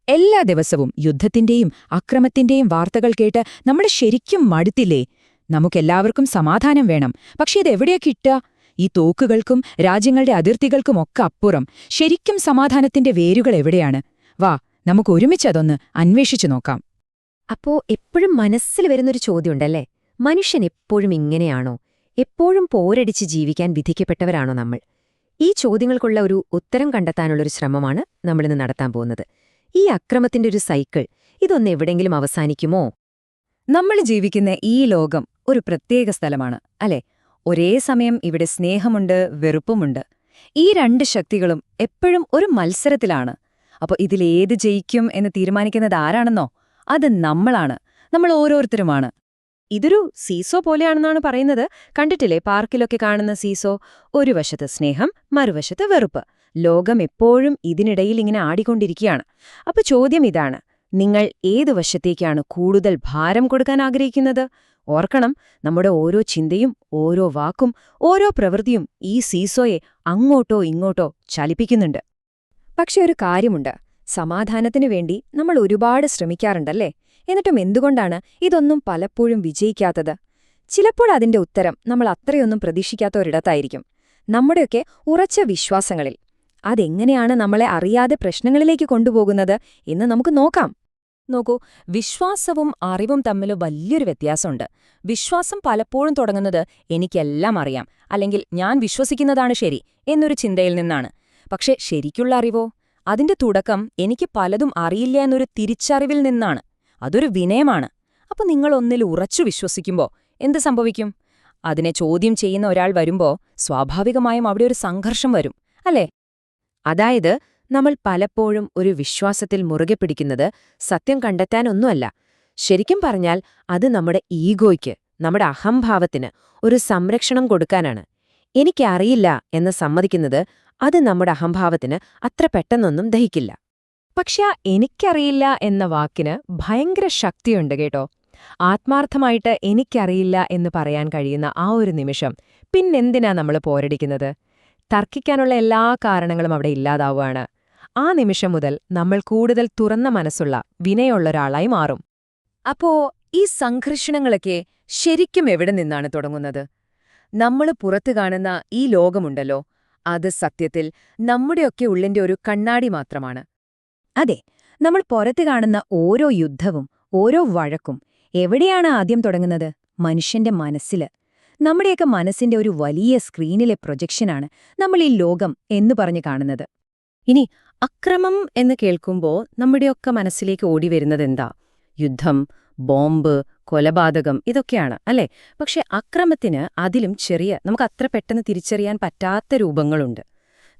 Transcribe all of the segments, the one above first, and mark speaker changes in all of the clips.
Speaker 1: എല്ലാ ദിവസവും യുദ്ധത്തിന്റെയും അക്രമത്തിന്റെയും വാർത്തകൾ കേട്ട് നമ്മൾ ശരിക്കും മടുത്തില്ലേ? നമുക്കെല്ലാവർക്കും സമാധാനം വേണം. പക്ഷേ ഇതെവിടെയാ കിട്ടുക? ഈ തോക്കുകൾക്കും രാജ്യങ്ങളുടെ അതിർത്തികൾക്കുമൊക്കെ അപ്പുറം ശരിക്കും സമാധാനത്തിന്റെ വേരുകൾ എവിടെയാണ്? വാ, നമുക്ക് ഒരുമിച്ചതൊന്ന് അന്വേഷിച്ചു നോക്കാം.
Speaker 2: അപ്പോ എപ്പോഴും മനസ്സിൽ വരുന്നൊരു ചോദ്യമുണ്ടല്ലേ, മനുഷ്യൻ എപ്പോഴും ഇങ്ങനെയാണോ? എപ്പോഴും പോരടിച്ച് ജീവിക്കാൻ വിധിക്കപ്പെട്ടവരാണോ നമ്മൾ? ഈ ചോദ്യങ്ങൾക്കുള്ള ഒരു ഉത്തരം കണ്ടെത്താനുള്ളൊരു ശ്രമമാണ് നമ്മളിന്ന് നടത്താൻ പോകുന്നത്. ഈ അക്രമത്തിന്റെ ഒരു സൈക്കിൾ, ഇതൊന്ന് എവിടെങ്കിലും അവസാനിക്കുമോ?
Speaker 1: നമ്മൾ ജീവിക്കുന്ന ഈ ലോകം ഒരു പ്രത്യേക സ്ഥലമാണ്, അല്ലേ? ഒരേ സമയം ഇവിടെ സ്നേഹമുണ്ട്, വെറുപ്പുമുണ്ട്. ഈ രണ്ട് ശക്തികളും എപ്പോഴും ഒരു മത്സരത്തിലാണ്. അപ്പോൾ ഇതിലേത് ജയിക്കും എന്ന് തീരുമാനിക്കുന്നത് ആരാണെന്നോ? അത് നമ്മളാണ്, നമ്മൾ ഓരോരുത്തരുമാണ്. ഇതൊരു സീസോ പോലെയാണെന്നാണ് പറയുന്നത്. കണ്ടിട്ടില്ലേ പാർക്കിലൊക്കെ കാണുന്ന സീസോ? ഒരു വശത്ത് സ്നേഹം, മറുവശത്ത് വെറുപ്പ്. ലോകം എപ്പോഴും ഇതിനിടയിൽ ഇങ്ങനെ ആടിക്കൊണ്ടിരിക്കുകയാണ്. അപ്പൊ ചോദ്യം ഇതാണ്: നിങ്ങൾ ഏതു വശത്തേക്കാണ് കൂടുതൽ ഭാരം കൊടുക്കാൻ ആഗ്രഹിക്കുന്നത്? ഓർക്കണം, നമ്മുടെ ഓരോ ചിന്തയും ഓരോ വാക്കും ഓരോ പ്രവൃത്തിയും ഈ സീസോയെ അങ്ങോട്ടോ ഇങ്ങോട്ടോ ചലിപ്പിക്കുന്നുണ്ട്.
Speaker 2: പക്ഷെ ഒരു കാര്യമുണ്ട്, സമാധാനത്തിനു വേണ്ടി നമ്മൾ ഒരുപാട് ശ്രമിക്കാറുണ്ടല്ലേ? എന്നിട്ടും എന്തുകൊണ്ടാണ് ഇതൊന്നും പലപ്പോഴും വിജയിക്കാത്തത്? ചിലപ്പോൾ അതിന്റെ ഉത്തരം നമ്മൾ അത്രയൊന്നും പ്രതീക്ഷിക്കാത്ത ഒരിടത്തായിരിക്കും, നമ്മുടെയൊക്കെ ഉറച്ച വിശ്വാസങ്ങളിൽ. അതെങ്ങനെയാണ് നമ്മളെ അറിയാതെ പ്രശ്നങ്ങളിലേക്ക് കൊണ്ടുപോകുന്നത് എന്ന് നമുക്ക് നോക്കാം.
Speaker 1: നോക്കൂ, വിശ്വാസവും അറിവും തമ്മിൽ വലിയൊരു വ്യത്യാസമുണ്ട്. വിശ്വാസം പലപ്പോഴും തുടങ്ങുന്നത് എനിക്കെല്ലാം അറിയാം, അല്ലെങ്കിൽ ഞാൻ വിശ്വസിക്കുന്നതാണ് ശരി എന്നൊരു ചിന്തയിൽ നിന്നാണ്. പക്ഷെ ശരിക്കുള്ള അറിവോ? അതിന്റെ തുടക്കം എനിക്ക് പലതും അറിയില്ല എന്നൊരു തിരിച്ചറിവിൽ നിന്നാണ്. അതൊരു വിനയമാണ്. അപ്പൊ നിങ്ങൾ ഒന്നിൽ ഉറച്ചു വിശ്വസിക്കുമ്പോൾ എന്ത് സംഭവിക്കും? അതിനെ ചോദ്യം ചെയ്യുന്ന ഒരാൾ വരുമ്പോൾ സ്വാഭാവികമായും അവിടെ ഒരു സംഘർഷം വരും, അല്ലേ?
Speaker 2: അതായത് നമ്മൾ പലപ്പോഴും ഒരു വിശ്വാസത്തിൽ മുറുകെ പിടിക്കുന്നത് സത്യം കണ്ടെത്താനൊന്നുമല്ല. ശരിക്കും പറഞ്ഞാൽ അത് നമ്മുടെ ഈഗോയ്ക്ക്, നമ്മുടെ അഹംഭാവത്തിന് ഒരു സംരക്ഷണം കൊടുക്കാനാണ്. എനിക്കറിയില്ല എന്ന് സമ്മതിക്കുന്നത് അത് നമ്മുടെ അഹംഭാവത്തിന് അത്ര പെട്ടെന്നൊന്നും ദഹിക്കില്ല.
Speaker 1: പക്ഷെ ആ എനിക്കറിയില്ല എന്ന വാക്കിന് ഭയങ്കര ശക്തിയുണ്ട് കേട്ടോ. ആത്മാർത്ഥമായിട്ട് എനിക്കറിയില്ല എന്ന് പറയാൻ കഴിയുന്ന ആ ഒരു നിമിഷം പിന്നെന്തിനാ നമ്മൾ പോരടിക്കുന്നത്? തർക്കിക്കാനുള്ള എല്ലാ കാരണങ്ങളും അവിടെ ഇല്ലാതാവുകയാണ്. ആ നിമിഷം മുതൽ നമ്മൾ കൂടുതൽ തുറന്ന മനസ്സുള്ള, വിനയമുള്ളൊരാളായി മാറും. അപ്പോ ഈ സംഘർഷണങ്ങളൊക്കെ ശരിക്കും എവിടെ നിന്നാണ് തുടങ്ങുന്നത്? നമ്മൾ പുറത്തു കാണുന്ന ഈ ലോകമുണ്ടല്ലോ, അത് സത്യത്തിൽ നമ്മുടെയൊക്കെ ഉള്ളിന്റെ ഒരു കണ്ണാടി മാത്രമാണ്.
Speaker 2: അതെ, നമ്മൾ പുറത്തു കാണുന്ന ഓരോ യുദ്ധവും ഓരോ വഴക്കും എവിടെയാണ് ആദ്യം തുടങ്ങുന്നത്? മനുഷ്യന്റെ മനസ്സില്. നമ്മുടെയൊക്കെ മനസ്സിന്റെ ഒരു വലിയ സ്ക്രീനിലെ പ്രൊജക്ഷനാണ് നമ്മൾ ഈ ലോകം എന്നു പറഞ്ഞു കാണുന്നത്.
Speaker 1: ഇനി അക്രമം എന്ന് കേൾക്കുമ്പോൾ നമ്മുടെയൊക്കെ മനസ്സിലേക്ക് ഓടിവരുന്നതെന്താ? യുദ്ധം, ബോംബ്, കൊലപാതകം, ഇതൊക്കെയാണ്, അല്ലേ? പക്ഷെ അക്രമത്തിന് അതിലും ചെറിയ, നമുക്ക് അത്ര പെട്ടെന്ന് തിരിച്ചറിയാൻ പറ്റാത്ത രൂപങ്ങളുണ്ട്.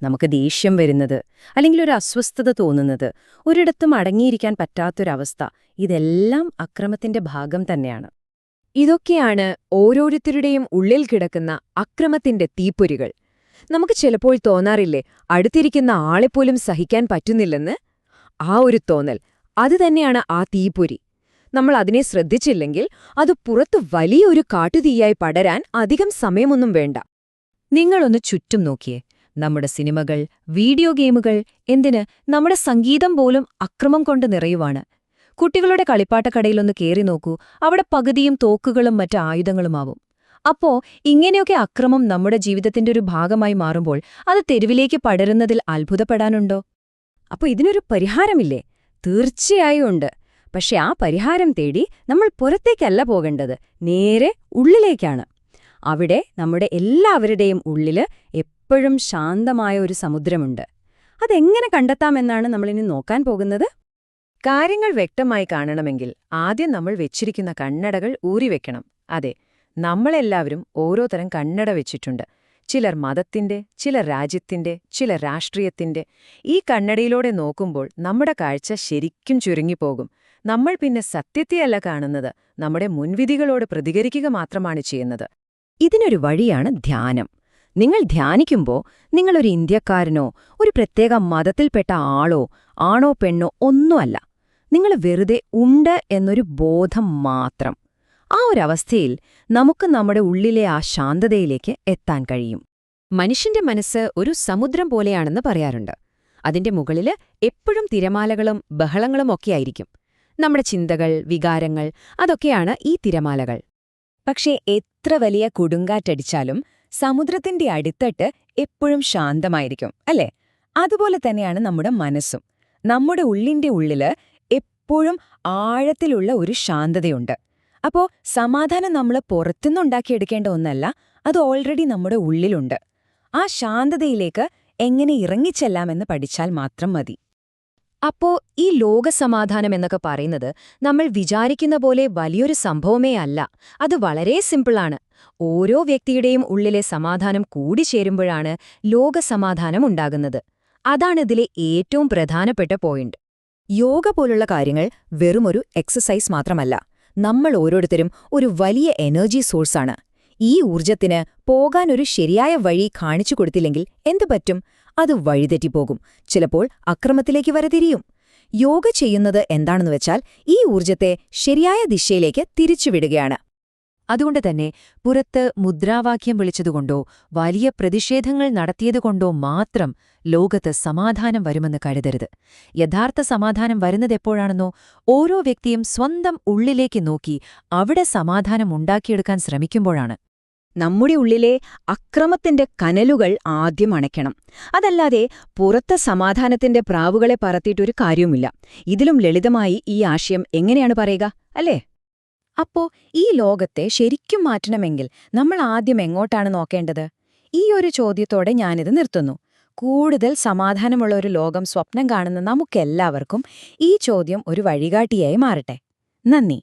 Speaker 1: നമുക്ക് ദേഷ്യം വരുന്നത്, അല്ലെങ്കിൽ ഒരു അസ്വസ്ഥത തോന്നുന്നത്, ഒരിടത്തും അടങ്ങിയിരിക്കാൻ പറ്റാത്തൊരവസ്ഥ, ഇതെല്ലാം അക്രമത്തിന്റെ ഭാഗം തന്നെയാണ്.
Speaker 2: ഇതൊക്കെയാണ് ഓരോരുത്തരുടെയും ഉള്ളിൽ കിടക്കുന്ന അക്രമത്തിന്റെ തീപ്പൊരികൾ. നമുക്ക് ചിലപ്പോൾ തോന്നാറില്ലേ, അടുത്തിരിക്കുന്ന ആളെപ്പോലും സഹിക്കാൻ പറ്റുന്നില്ലെന്ന്? ആ ഒരു തോന്നൽ, അതുതന്നെയാണ് ആ തീപ്പൊരി. നമ്മൾ അതിനെ ശ്രദ്ധിച്ചില്ലെങ്കിൽ അത് പുറത്ത് വലിയൊരു കാട്ടുതീയായി പടരാൻ അധികം സമയമൊന്നും വേണ്ട.
Speaker 1: നിങ്ങളൊന്ന് ചുറ്റും നോക്കിയേ. നമ്മുടെ സിനിമകൾ, വീഡിയോ ഗെയിമുകൾ, എന്തിന് നമ്മുടെ സംഗീതം പോലും അക്രമം കൊണ്ട് നിറയുവാണ്. കുട്ടികളുടെ കളിപ്പാട്ടക്കടയിലൊന്ന് കേറി നോക്കൂ, അവിടെ പകുതിയും തോക്കുകളും മറ്റ് ആയുധങ്ങളുമാവും. അപ്പോ ഇങ്ങനെയൊക്കെ അക്രമം നമ്മുടെ ജീവിതത്തിന്റെ ഒരു ഭാഗമായി മാറുമ്പോൾ അത് തെരുവിലേക്ക് പടരുന്നതിൽ അത്ഭുതപ്പെടാനുണ്ടോ? അപ്പൊ ഇതിനൊരു പരിഹാരമില്ലേ? തീർച്ചയായും ഉണ്ട്. പക്ഷെ ആ പരിഹാരം തേടി നമ്മൾ പുറത്തേക്കല്ല പോകേണ്ടത്, നേരെ ഉള്ളിലേക്കാണ്. അവിടെ നമ്മുടെ എല്ലാവരുടെയും ഉള്ളില് എപ്പോഴും ശാന്തമായ ഒരു സമുദ്രമുണ്ട്. അതെങ്ങനെ കണ്ടെത്താമെന്നാണ് നമ്മളിനി നോക്കാൻ പോകുന്നത്. കാര്യങ്ങൾ വ്യക്തമായി കാണണമെങ്കിൽ ആദ്യം നമ്മൾ വെച്ചിരിക്കുന്ന കണ്ണടകൾ ഊരിവെക്കണം. അതെ, നമ്മളെല്ലാവരും ഓരോ തരം കണ്ണട വെച്ചിട്ടുണ്ട്. ചിലർ മതത്തിന്റെ, ചിലർ രാജ്യത്തിന്റെ, ചിലർ രാഷ്ട്രീയത്തിന്റെ. ഈ കണ്ണടയിലൂടെ നോക്കുമ്പോൾ നമ്മുടെ കാഴ്ച ശരിക്കും ചുരുങ്ങിപ്പോകും. നമ്മൾ പിന്നെ സത്യത്തെയല്ല കാണുന്നത്, നമ്മുടെ മുൻവിധികളോട് പ്രതികരിക്കുക മാത്രമാണ് ചെയ്യുന്നത്. ഇതിനൊരു വഴിയാണ് ധ്യാനം. നിങ്ങൾ ധ്യാനിക്കുമ്പോൾ നിങ്ങളൊരു ഇന്ത്യക്കാരനോ ഒരു പ്രത്യേക മതത്തിൽപ്പെട്ട ആളോ ആണോ പെണ്ണോ ഒന്നുമല്ല. നിങ്ങൾ വെറുതെ ഉണ്ട് എന്നൊരു ബോധം മാത്രം. ആ ഒരവസ്ഥയിൽ നമുക്ക് നമ്മുടെ ഉള്ളിലെ ആ ശാന്തതയിലേക്ക് എത്താൻ കഴിയും. മനുഷ്യന്റെ മനസ്സ് ഒരു സമുദ്രം പോലെയാണെന്ന് പറയാറുണ്ട്.
Speaker 2: അതിന്റെ മുകളില് എപ്പോഴും തിരമാലകളും ബഹളങ്ങളും ഒക്കെയായിരിക്കും. നമ്മുടെ ചിന്തകൾ, വികാരങ്ങൾ, അതൊക്കെയാണ് ഈ തിരമാലകൾ.
Speaker 1: പക്ഷേ എത്ര വലിയ കൊടുങ്കാറ്റടിച്ചാലും സമുദ്രത്തിന്റെ അടിത്തട്ട് എപ്പോഴും ശാന്തമായിരിക്കും, അല്ലേ? അതുപോലെ തന്നെയാണ് നമ്മുടെ മനസ്സും. നമ്മുടെ ഉള്ളിന്റെ ഉള്ളില് എപ്പോഴും ആഴത്തിലുള്ള ഒരു ശാന്തതയുണ്ട്. അപ്പോ സമാധാനം നമ്മൾ പുറത്തുനിന്നുണ്ടാക്കിയെടുക്കേണ്ട ഒന്നല്ല, അത് ഓൾറെഡി നമ്മുടെ ഉള്ളിലുണ്ട്. ആ ശാന്തതയിലേക്ക് എങ്ങനെ ഇറങ്ങിച്ചെല്ലാമെന്ന് പഠിച്ചാൽ മാത്രം മതി.
Speaker 2: അപ്പോ ഈ ലോകസമാധാനം എന്നൊക്കെ പറയുന്നത് നമ്മൾ വിചാരിക്കുന്ന പോലെ വലിയൊരു സംഭവമേ അല്ല. അത് വളരെ സിമ്പിളാണ്. ഓരോ വ്യക്തിയുടെയും ഉള്ളിലെ സമാധാനം കൂടിച്ചേരുമ്പോഴാണ് ലോകസമാധാനം ഉണ്ടാകുന്നത്. അതാണിതിലെ ഏറ്റവും പ്രധാനപ്പെട്ട പോയിന്റ്.
Speaker 1: യോഗ പോലുള്ള കാര്യങ്ങൾ വെറുമൊരു എക്സസൈസ് മാത്രമല്ല, നമ്മൾ ഓരോരുത്തരും ഒരു വലിയ എനർജി സോഴ്സാണ്. ഈ ഊർജത്തിന് പോകാനൊരു ശരിയായ വഴി കാണിച്ചു കൊടുത്തില്ലെങ്കിൽ എന്തു പറ്റും? അത് വഴിതെറ്റിപ്പോകും, ചിലപ്പോൾ അക്രമത്തിലേക്ക് വരെ തിരിയും. യോഗ ചെയ്യുന്നത് എന്താണെന്ന് വെച്ചാൽ ഈ ഊർജത്തെ ശരിയായ ദിശയിലേക്ക് തിരിച്ചുവിടുകയാണ്.
Speaker 2: അതുകൊണ്ട് തന്നെ പുറത്ത് മുദ്രാവാക്യം വിളിച്ചതുകൊണ്ടോ വലിയ പ്രതിഷേധങ്ങൾ നടത്തിയതുകൊണ്ടോ മാത്രം ലോകത്ത് സമാധാനം വരുമെന്ന് കരുതരുത്. യഥാർത്ഥ സമാധാനം വരുന്നതെപ്പോഴാണെന്നോ ഓരോ വ്യക്തിയും സ്വന്തം ഉള്ളിലേക്ക് നോക്കി അവിടെ സമാധാനം ഉണ്ടാക്കിയെടുക്കാൻ ശ്രമിക്കുമ്പോഴാണ്.
Speaker 1: നമ്മുടെ ഉള്ളിലെ അക്രമത്തിന്റെ കനലുകൾ ആദ്യം അണയ്ക്കണം. അതല്ലാതെ പുറത്തെ സമാധാനത്തിന്റെ പ്രാവുകളെ പറത്തിയിട്ടൊരു കാര്യവുമില്ല. ഇതിലും ലളിതമായി ഈ ആശയം എങ്ങനെയാണ് പറയുക, അല്ലേ? അപ്പോ ഈ ലോകത്തെ ശരിക്കും മാറ്റണമെങ്കിൽ നമ്മൾ ആദ്യം എങ്ങോട്ടാണ് നോക്കേണ്ടത്? ഈ ഒരു ചോദ്യത്തോടെ ഞാനിത് നിർത്തുന്നു. കൂടുതൽ സമാധാനമുള്ള ഒരു ലോകം സ്വപ്നം കാണുന്ന നമുക്കെല്ലാവർക്കും ഈ ചോദ്യം ഒരു വഴികാട്ടിയായി മാറട്ടെ. നന്ദി.